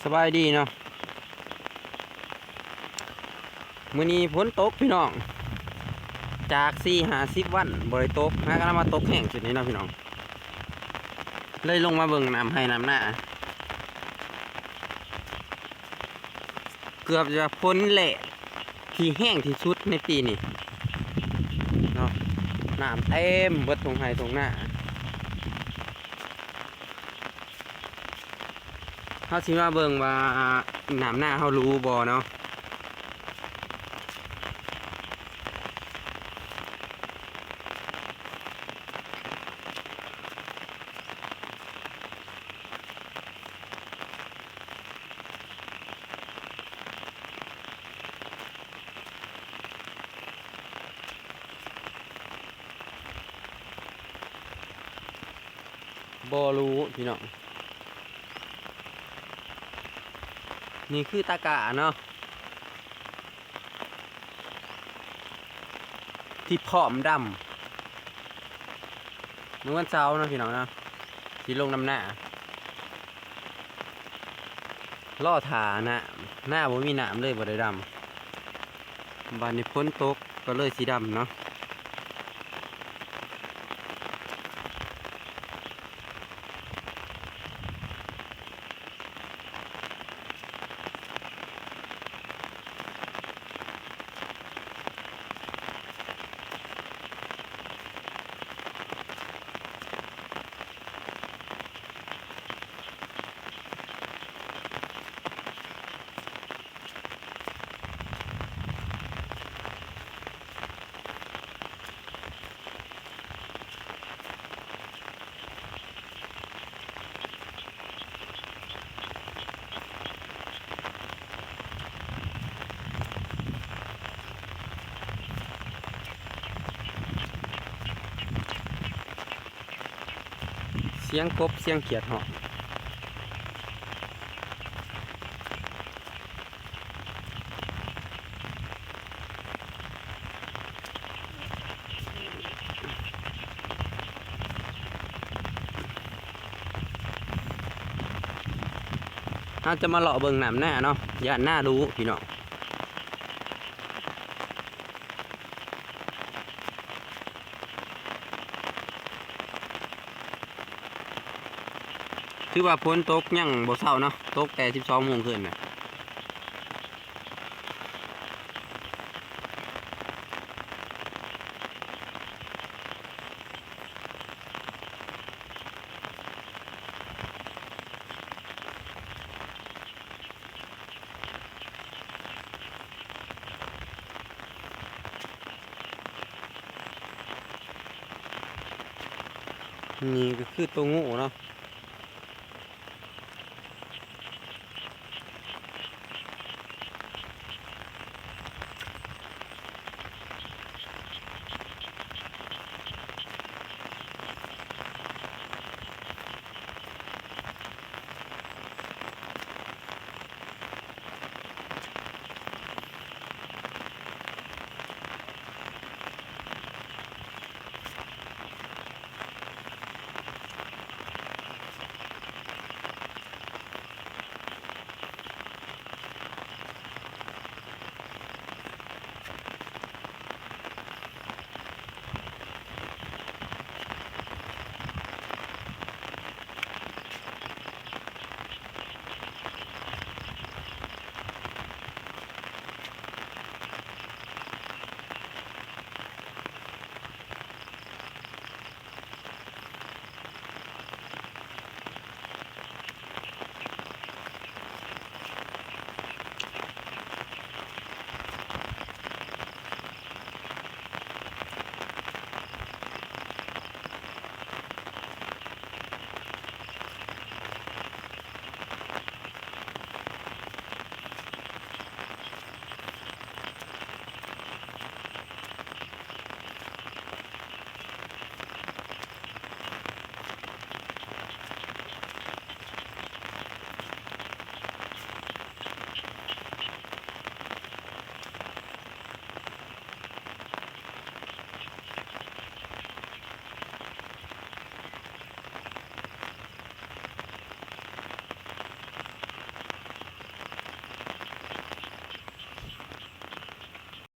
สบายดีเนาะมื้อนี้ฝนตกพี่น้องจาก40-50 วันบ่ได้ตกหากำลังมาตกแห้งจุดนี้เนาะพี่น้องเลยลงมาเบิ่งน้ำให้น้ำหน้าเกือบจะพ้นแหละที่แห้งที่สุดในปีนี้เนาะน้ำเต็มเบิดตรงไห้ตรงหน้าเขาสิมาเบิ่งว่าน้ำหน้าเขารู้บ่เนาะบ่รู้พี่น้องนี่คือตะกะเนาะที่ผอมดำเมื่อวันเสาร์เนาะพี่น้องเนาะที่ลงน้ำหน้าล่อถานะหน้าบ่มีน้ำเลยบ่ได้ดำบานนี้พ้นตกก็เลยสีดำเนาะเสียงกบเสียงเขียดเหาะเราจะมาเลาะเบิ่งน้ำหน้าเนาะย่านหน้าดูพี่น้องคือว่าพ้นตกยังบ่เศร้าเนาะตกแต่12 โมงขึ้นน่ะนี่ก็คือตัวงูเนาะ